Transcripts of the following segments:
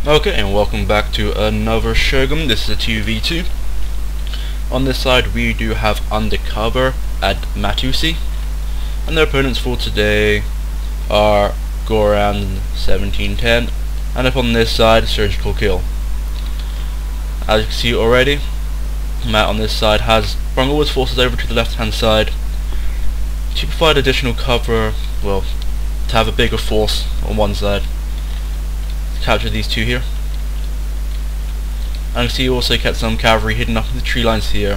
Okay, and welcome back to another Shogun. This is a 2v2. On this side we do have Undercover and Matiushi, and their opponents for today are Goran1710, and up on this side SurgicalKill. As you can see already, Matt on this side has brought all his forces over to the left hand side to provide additional cover, well, to have a bigger force on one side. Capture these two here, and you see you also kept some cavalry hidden up in the tree lines here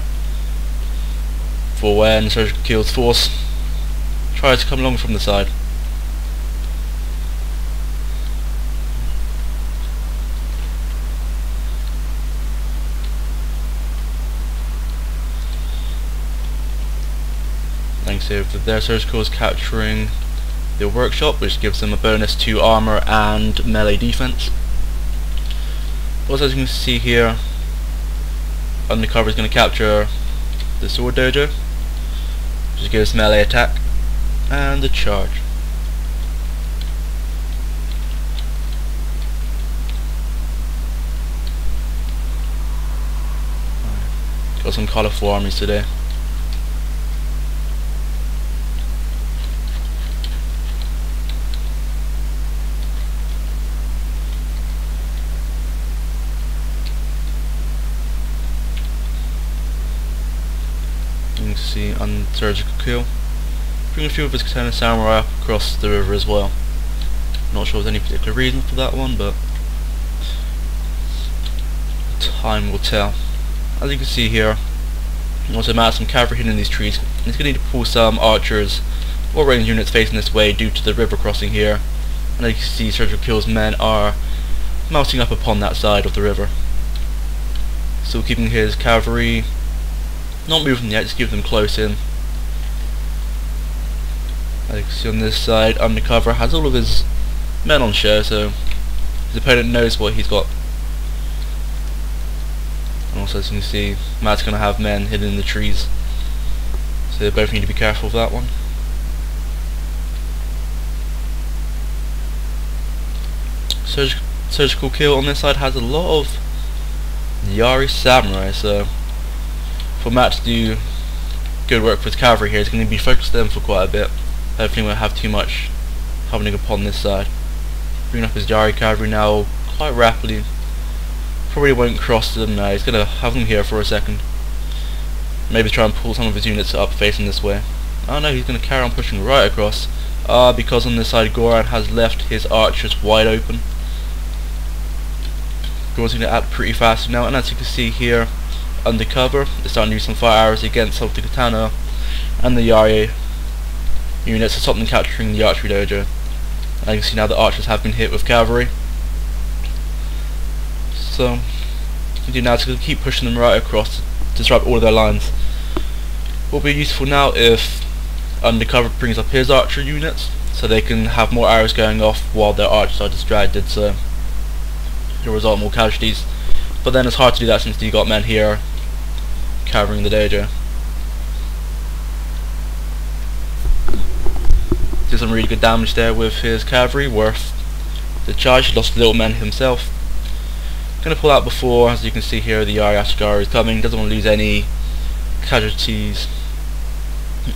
for when SurgicalKill's force tries to come along from the side. Thanks over there, SurgicalKill is capturing the workshop, which gives them a bonus to armor and melee defense. Also, as you can see here, Undercover is going to capture the sword dojo, which gives melee attack and the charge. Got some colourful armies today. You can see on SurgicalKill bring a few of his katana samurai up across the river as well. Not sure there's any particular reason for that one, but time will tell. As you can see here, you also mount some cavalry hidden in these trees. He's going to need to pull some archers or ranged units facing this way due to the river crossing here. And as you can see, SurgicalKill's men are mounting up upon that side of the river. Still keeping his cavalry not moving yet, just keep them close in. As you can see on this side, Undercover has all of his men on show, so his opponent knows what he's got. And also, as you can see, Matt's going to have men hidden in the trees, so they both need to be careful of that one. SurgicalKill on this side has a lot of Yari samurai, so for Matt to do good work for his cavalry here, he's going to be focused on them for quite a bit. Hopefully he won't have too much happening upon this side. Bringing up his Yari cavalry now quite rapidly. Probably won't cross them now, he's going to have them here for a second. Maybe try and pull some of his units up facing this way. Oh no, he's going to carry on pushing right across. Because on this side Goran has left his archers wide open. Goran's going to act pretty fast now, and as you can see here, Undercover is starting to use some fire arrows against some of the katana and the Yari units to stop them capturing the archery dojo. And you can see now the archers have been hit with cavalry. So what we do now is to keep pushing them right across to disrupt all of their lines. What will be useful now if Undercover brings up his archer units, so they can have more arrows going off while their archers are distracted, so it'll result in more casualties. But then it's hard to do that since you got men here covering the dojo. Did some really good damage there with his cavalry, worth the charge. He lost little men himself. Gonna pull out before, as you can see here, the Yari Ashgar is coming. Doesn't want to lose any casualties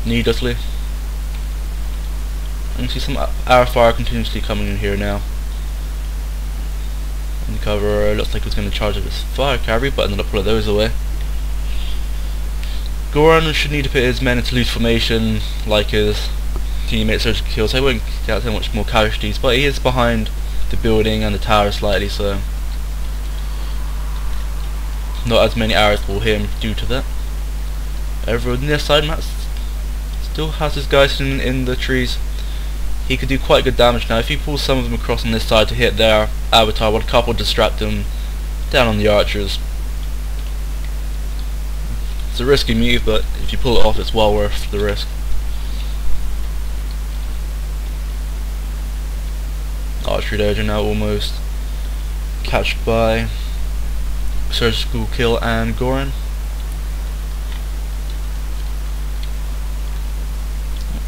needlessly. And you see some arrow fire continuously coming in here now. Undercover looks like he's going to charge up his fire cavalry, but ended up pulling those away. Goran should need to put his men into loose formation like his teammate SurgicalKill, so he won't get so much more casualties, but he is behind the building and the tower slightly, so not as many arrows will hit him due to that. Over on this side, Matt still has his guys in the trees. He could do quite good damage now if he pulls some of them across on this side to hit their avatar, while a couple distract them down on the archers. It's a risky move, but if you pull it off, it's well worth the risk. Archery dojo now almost catched by SurgicalKill and Goran.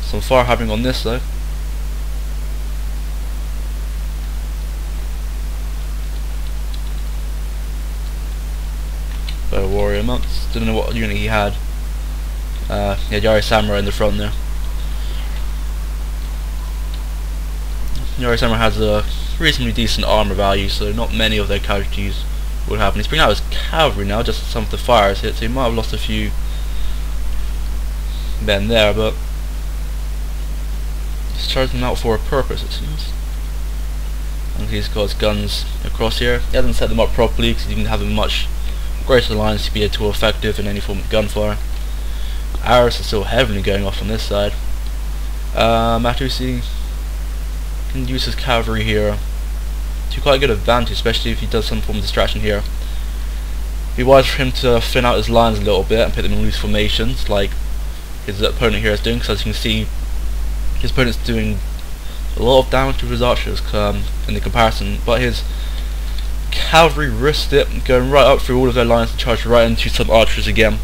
Some fire happening on this though. warrior monks. Didn't know what unit he had. He had Yari Samurai in the front there. Yari Samurai has a reasonably decent armor value, so not many of their casualties would happen. He's bringing out his cavalry now, just as some of the fires hit, so he might have lost a few men there, but he's charging them out for a purpose, it seems. And he's got his guns across here. He hasn't set them up properly because he didn't have a much greater lines to be too effective in any form of gunfire. Arrows are still heavily going off on this side. Matiushi can use his cavalry here to quite a good advantage, especially if he does some form of distraction here. It'd be wise for him to thin out his lines a little bit and put them in loose formations like his opponent here is doing, because as you can see his opponent's doing a lot of damage to his archers in the comparison, but his cavalry risked it, going right up through all of their lines to charge right into some archers again.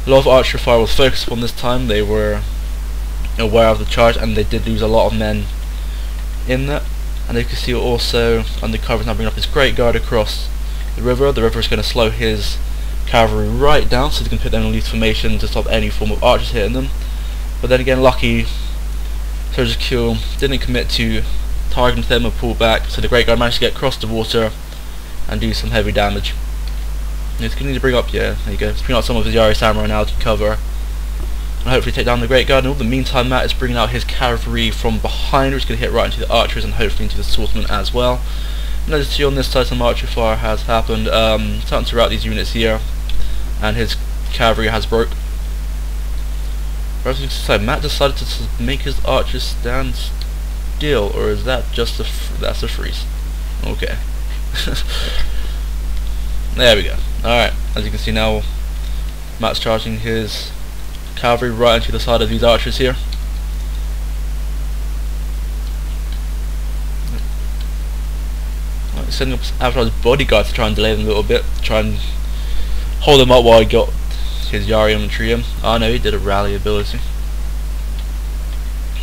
A lot of archer fire was focused upon this time. They were aware of the charge and they did lose a lot of men in that. And you can see also Undercover is now bringing up his great guard across the river. The river is going to slow his cavalry right down so they can put them in loose formation to stop any form of archers hitting them. But then again, lucky SurgicalKill didn't commit to targeting them and pull back, so the great guard managed to get across the water and do some heavy damage. And he's going to need to bring up, yeah, there you go, he's bringing out some of his Yari Samurai now to cover and hopefully take down the great guard. And in the meantime, Matt is bringing out his cavalry from behind, which is going to hit right into the archers and hopefully into the swordsmen as well. And as you see on this side, some archer fire has happened, starting to rout these units here, and his cavalry has broke. As you can see, Matt decided to make his archers stand still, or is that just that's a freeze? Okay. There we go. Alright, as you can see now, Matt's charging his cavalry right into the side of these archers here. Right, setting up Avatar's bodyguard to try and delay them a little bit, try and hold them up while he got his Yari infantry in. Oh no, he did a rally ability.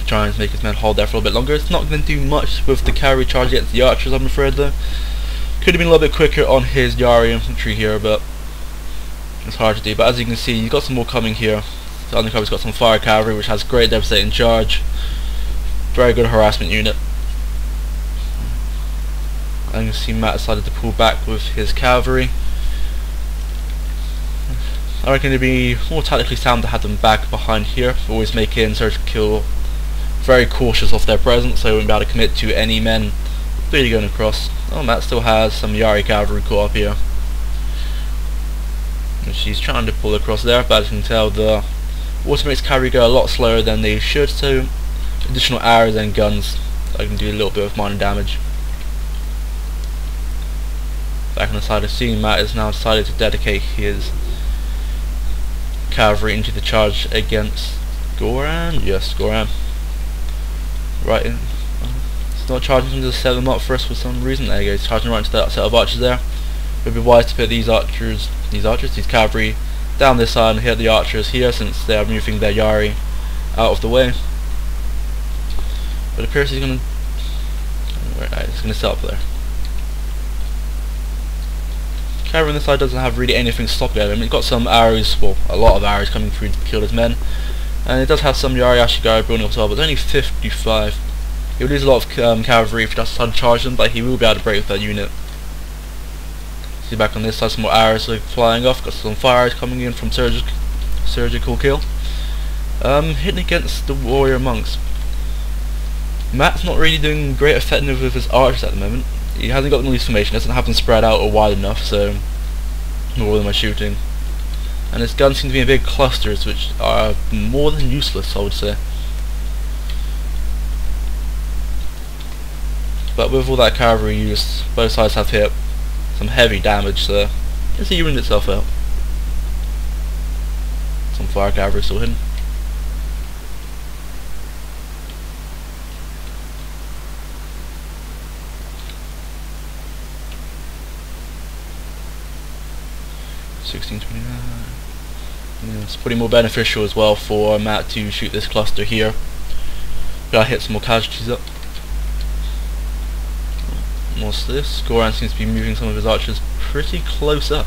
Try and make his men hold there for a little bit longer. It's not going to do much with the cavalry charge against the archers, I'm afraid though. Could have been a little bit quicker on his Yari infantry here, but it's hard to do. But as you can see, you've got some more coming here. The Undercover's got some fire cavalry, which has great devastating charge. Very good harassment unit. And you can see Matt decided to pull back with his cavalry. I reckon it'd be more tactically sound to have them back behind here, always making SurgicalKill very cautious of their presence, so they wouldn't be able to commit to any men really going across. Oh, Matt still has some Yari cavalry caught up here, which he's trying to pull across there, but as you can tell, the water makes cavalry go a lot slower than they should, so additional arrows and guns I can do a little bit of minor damage. Back on the side of scene, Matt has now decided to dedicate his cavalry into the charge against Goran. Yes, Goran. Right in. He's not charging him to set them up for us for some reason. There you go, he's charging right into that set of archers there. It would be wise to put these cavalry down this side and hit the archers here, since they are moving their Yari out of the way. But it appears he's going to set up there. Cavalry on this side doesn't have really anything stopping at him. He's got some arrows, well, a lot of arrows coming through to kill his men, and it does have some Yari Ashigai building up as well, but it's only 55. He'll lose a lot of cavalry if he does try to charge them, but he will be able to break with that unit. See back on this side, some more arrows are flying off. Got some fire arrows coming in from SurgicalKill. Hitting against the warrior monks. Matt's not really doing great effectiveness with his archers at the moment. He hasn't got them in loose formation, doesn't have them spread out or wide enough, so more of them are shooting. And his guns seem to be in big clusters, which are more than useless, I would say. But with all that cavalry used, both sides have hit some heavy damage, so it's evened itself out. Some fire cavalry still hidden. It's pretty more beneficial as well for Matt to shoot this cluster here. Gotta hit some more casualties up. What's this? Goran seems to be moving some of his archers pretty close up.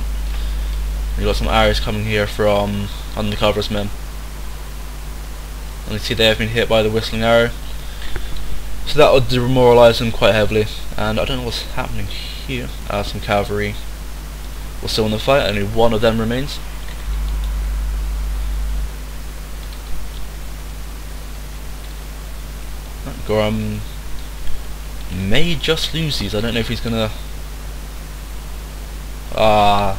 We've got some arrows coming here from Undercover's men. And you see they have been hit by the whistling arrow. So that will demoralise them quite heavily. And I don't know what's happening here. Some cavalry were still in the fight, only one of them remains. Goran may just lose these. I don't know if he's gonna... that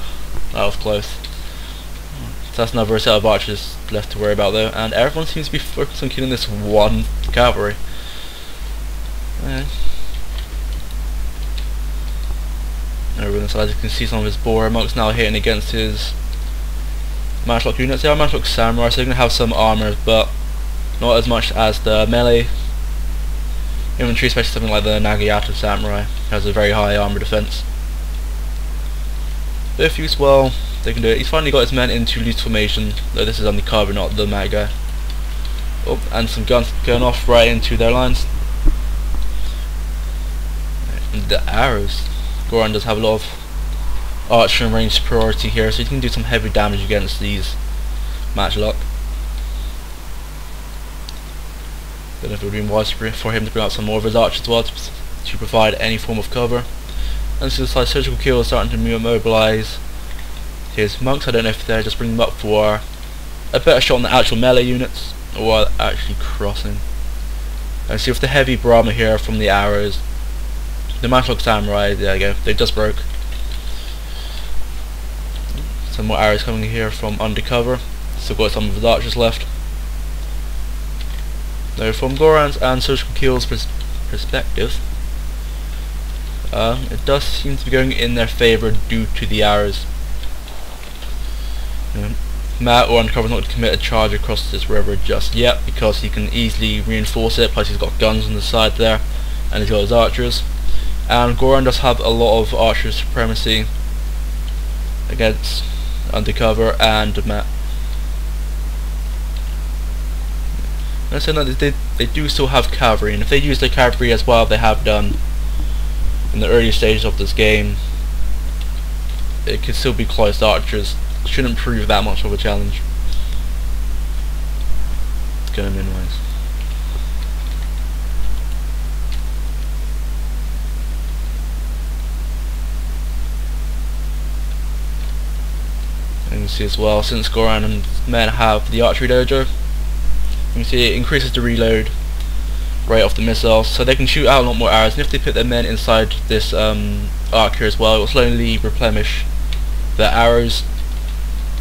was close. So that's another set of archers left to worry about though, and everyone seems to be focused on killing this one cavalry. Over on the side you can see some of his boar monks now hitting against his matchlock units. They are matchlock samurai, so they're going to have some armour, but not as much as the melee infantry, especially something like the Nagayata samurai, has a very high armour defence. But if used well, they can do it. He's finally got his men into loose formation, though this is Undercover, not the mad guy. Oh, and some guns going off right into their lines. And the arrows. Goran does have a lot of archer and range superiority here, so he can do some heavy damage against these matchlock. Don't know if it would be wise for him to bring out some more of his archers as well to provide any form of cover. And so the SurgicalKill is starting to mobilise his monks. I don't know if they're just bringing them up for a better shot on the actual melee units, or actually crossing. And see with the heavy Brahma here from the arrows, the matchlock samurai, there you go, they just broke. Some more arrows coming here from Undercover. Still got some of his archers left. Though from Goran's and SurgicalKill's perspective, it does seem to be going in their favour due to the arrows. Matt or Undercover is not going to commit a charge across this river just yet, because he can easily reinforce it, plus he's got guns on the side there, and he's got his archers. And Goran does have a lot of archer supremacy against Undercover and Matt. And so they do still have cavalry, and if they use their cavalry as well they have done in the early stages of this game, it could still be close. Archers shouldn't prove that much of a challenge. It's going to minimise. And you can see as well, since Goran and men have the archery dojo, you can see it increases the reload rate of the missiles, so they can shoot out a lot more arrows, and if they put their men inside this arc here as well, it will slowly replenish their arrows.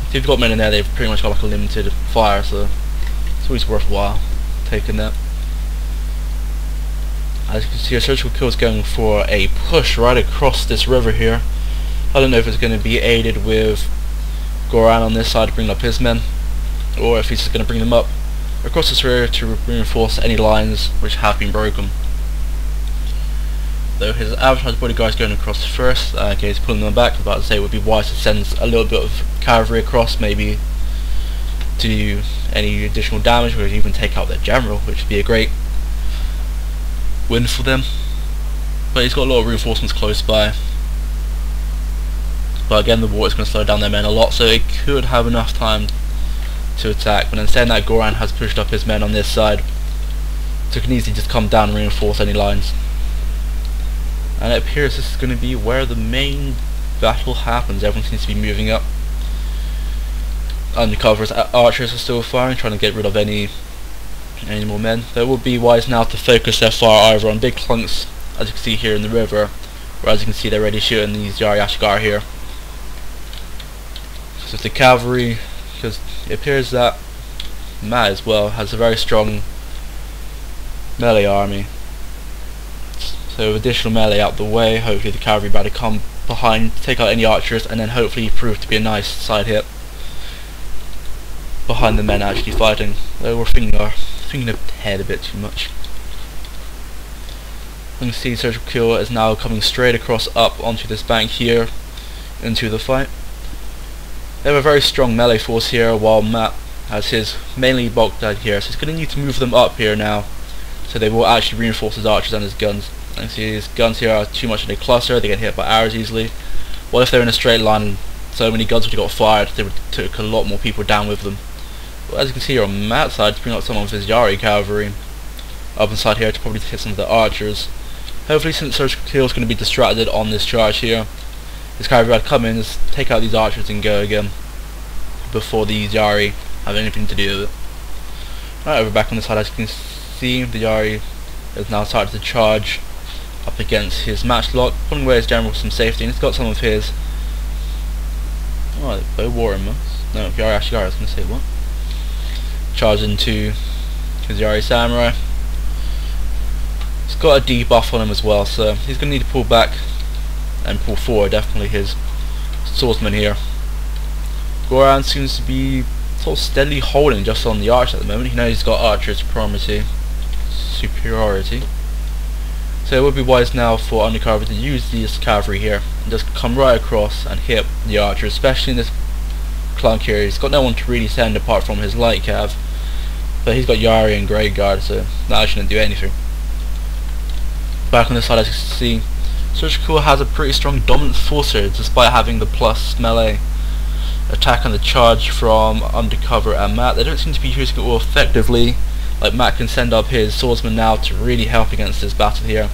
If you've got men in there, they've pretty much got like a limited fire, so it's always worthwhile taking that. As you can see, SurgicalKill is going for a push right across this river here. I don't know if it's going to be aided with Goran on this side to bring up his men, or if he's just going to bring them up across this river to reinforce any lines which have been broken. Though his advertised bodyguard is going across first, okay, he's pulling them back. I was about to say it would be wise to send a little bit of cavalry across, maybe to do any additional damage, or even take out their general, which would be a great win for them. But he's got a lot of reinforcements close by. But again, the water is going to slow down their men a lot, so it could have enough time to attack. But instead, that Goran has pushed up his men on this side, so it can easily just come down and reinforce any lines. And it appears this is going to be where the main battle happens. Everyone seems to be moving up. Undercover's archers are still firing, trying to get rid of any more men. Though it would be wise now to focus their fire either on big clunks, as you can see here in the river, or as you can see they're already shooting these Yari here. So the cavalry, because it appears that Matt as well has a very strong melee army. So with additional melee out the way, hopefully the cavalry better come behind, take out any archers, and then hopefully prove to be a nice side hit behind the men actually fighting. Though we're thinking ahead a bit too much. You can see SurgicalKill is now coming straight across up onto this bank here into the fight. They have a very strong melee force here, while Matt has his mainly bulked out here, so he's going to need to move them up here now, so they will actually reinforce his archers and his guns. And see his guns here are too much in a cluster, they get hit by arrows easily. Well, if they're in a straight line, so many guns would have got fired, they would have took a lot more people down with them. But as you can see here on Matt's side, to bring up some of his Yari cavalry up inside here to probably hit some of the archers. Hopefully, since SurgicalKill is going to be distracted on this charge here, his cavalry would come in, just take out these archers and go again before these Yari have anything to do with it. Right, over back on the side, as you can see, the Yari has now started to charge up against his matchlock, pulling away his general for some safety, and he's got some of his bow warrior monks. No, Yari Ashigar, I was going to say what? Charge into his Yari samurai. He's got a debuff on him as well, so he's going to need to pull back and pull forward, definitely his swordsman here. Goran seems to be sort of steadily holding just on the arch at the moment. He knows he's got archer's superiority. So it would be wise now for Undercover to use this cavalry here and just come right across and hit the archer, especially in this clunk here. He's got no one to really send apart from his light cav, but he's got Yari and Great Guard, so that shouldn't do anything. Back on this side, as you can see, SurgicalKill has a pretty strong dominant force here, despite having the plus melee attack and the charge from Undercover and Matt. They don't seem to be using it all effectively. Like, Matt can send up his swordsman now to really help against this battle here,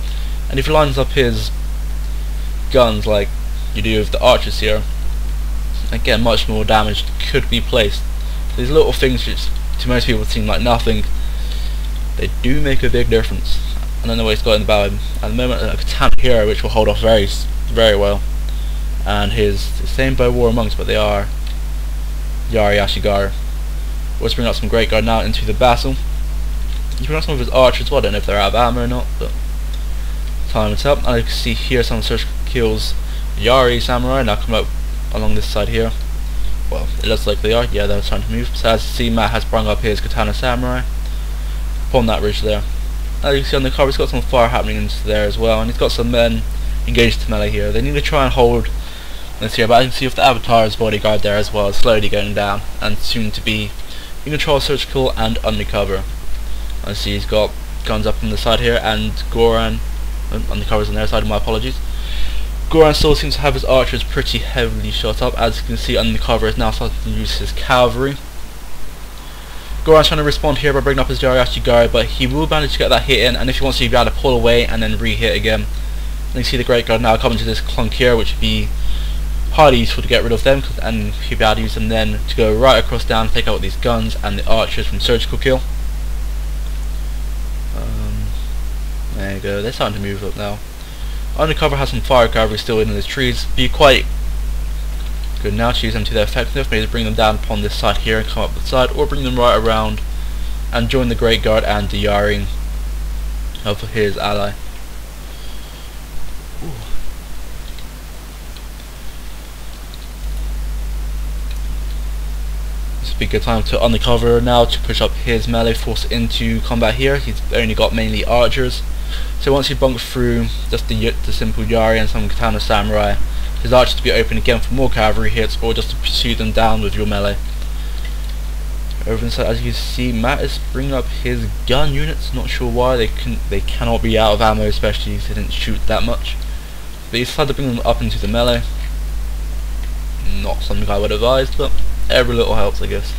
and if he lines up his guns like you do with the archers here, again, much more damage could be placed. These little things which to most people seem like nothing, they do make a big difference. I don't know what he's got in the battle at the moment. A katana hero which will hold off very well, and his same bow war monks, but they are Yari Ashigar. Let's bring up some Great Guard now into the battle. He's bringing up some of his archers. Well, I don't know if they're out of ammo or not, but time is up. And you can see here some of SurgicalKill's Yari samurai now come up along this side here. Well, it looks like they are. Yeah, they're trying to move. So as you see, Matt has sprung up his katana samurai upon that ridge there. As you can see on the cover, he's got some fire happening into there as well, and he's got some men engaged to melee here. They need to try and hold this here, but as you can see with the Avatar's bodyguard there as well, slowly going down, and soon to be in control of SurgicalKill and Undercover. As you see, he's got guns up on the side here, and Goran, Undercover's on their side, my apologies. Goran still seems to have his archers pretty heavily shot up. As you can see, Undercover is now starting to use his cavalry. Goran's trying to respond here by bringing up his Yari Ashigar, but he will manage to get that hit in, and if he wants to, he'll be able to pull away and then re-hit again. And you see the Great Guard now coming to this clunk here, which would be highly useful to get rid of them, and he'll be able to use them then to go right across down, take out these guns and the archers from SurgicalKill. There you go, they're starting to move up now. Undercover has some fire cavalry still in the trees. Be quite good now to use them to their effectiveness. Maybe bring them down upon this side here and come up the side, or bring them right around and join the Great Guard and the Yari of his ally. Ooh. This would be a good time to Undercover now to push up his melee force into combat here. He's only got mainly archers, so once you bunk through just the simple Yari and some katana samurai, his archers to be open again for more cavalry hits, or just to pursue them down with your melee. Over inside, as you can see, Matt is bringing up his gun units. Not sure why they cannot be out of ammo, especially if they didn't shoot that much. But he's decided to bring them up into the melee. Not something I would advise, but every little helps, I guess.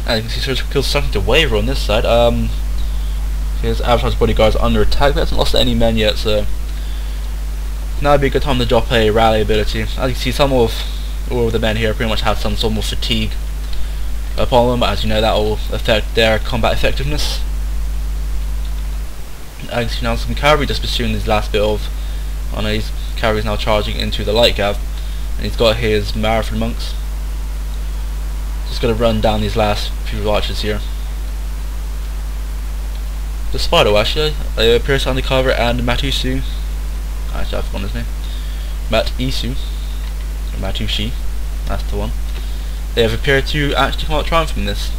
And you can see SurgicalKill's starting to waver on this side. His Avatar's bodyguard is under attack. He hasn't lost any men yet, so now would be a good time to drop a rally ability. As you can see, all of the men here pretty much have some sort of fatigue upon them, but as you know, that will affect their combat effectiveness. As you can see now, some cavalry just pursuing this last bit of. Oh no, his cavalry is now charging into the light cav, and he's got his marathon monks. Just going to run down these last few archers here. The Spider, actually, appears Undercover and Matiushi. Actually, I've forgotten his name. Matiushi, that's the one. They have appeared to actually come out triumph from this.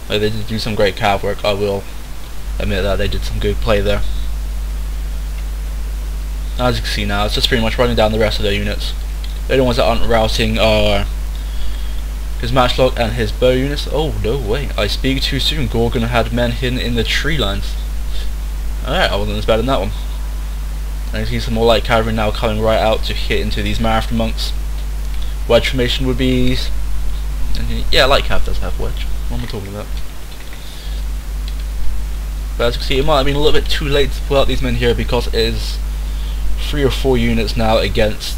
They did do some great cav work, I will admit that they did some good play there. As you can see now, it's just pretty much running down the rest of their units. The only ones that aren't routing are his matchlock and his bow units. Oh, no way, I speak too soon. Gorgon had men hidden in the tree lines. Alright, I wasn't as bad in that one. And you see some more light cavalry now coming right out to hit into these marathon monks. Wedge formation would be... yeah, light cav does have wedge. What am I talking about? But as you can see, it might have been a little bit too late to pull out these men here, because it is 3 or 4 units now against...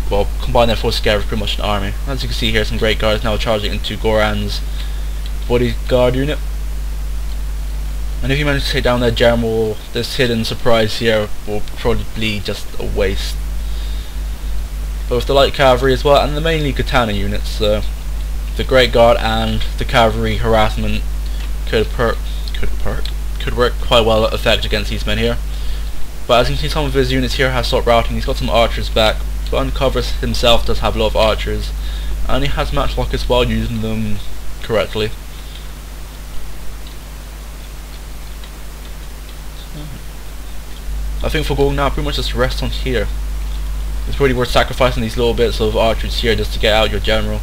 well, combine their forces together, pretty much an army. As you can see here, some great guards now charging into Goran's bodyguard unit. And if you manage to take down their general, this hidden surprise here will probably be just a waste. Both the light cavalry as well, and the mainly katana units, the great guard and the cavalry harassment could work quite well at effect against these men here. But as you can see, some of his units here have stopped routing. He's got some archers back, but Undercover himself does have a lot of archers, and he has matchlock as well, using them correctly. I think for Goran now, pretty much just rest on here. It's probably worth sacrificing these little bits of archers here just to get out your general.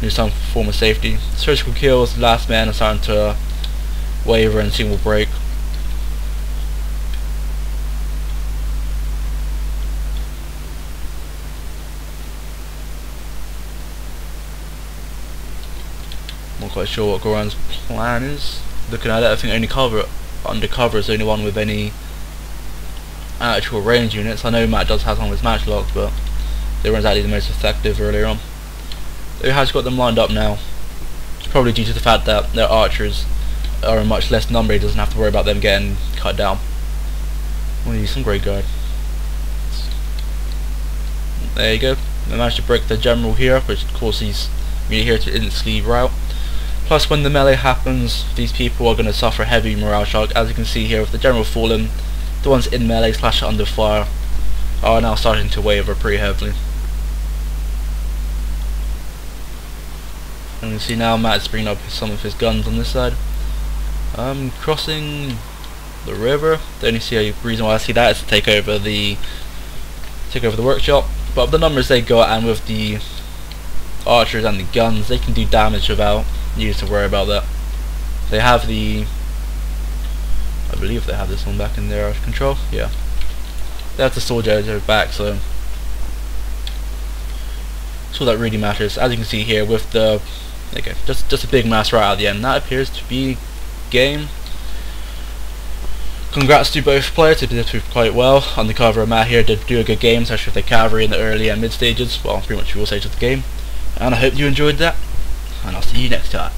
Do some form of safety. SurgicalKill is the last man assigned to waver and single break. I'm not quite sure what Goran's plan is. Looking at it, I think Undercover is the only one with any actual range units. I know Matt does have some of his matchlocks, but they weren't exactly the most effective earlier on. He has got them lined up now. It's probably due to the fact that their archers are in much less number. He doesn't have to worry about them getting cut down. We'll use some great guard. There you go. They managed to break the general here, which of course he's here to instantly rout. Plus, when the melee happens, these people are going to suffer heavy morale shock. As you can see here, with the general fallen, the ones in melee / under fire are now starting to waver pretty heavily. And you can see now Matt's bringing up some of his guns on this side. Crossing the river. The only reason why I see that is to take over the workshop. But with the numbers they got, and with the archers and the guns, they can do damage without needing to worry about that. They have I believe they have this one back in their control. Yeah, they have the sword editor back, so that's all that really matters. As you can see here, with the just a big mass right at the end, that appears to be game. Congrats to both players, they did quite well. Undercover and Matt here did do a good game, especially with the cavalry in the early and mid stages, well, pretty much all stages of the game. And I hope you enjoyed that, and I'll see you next time.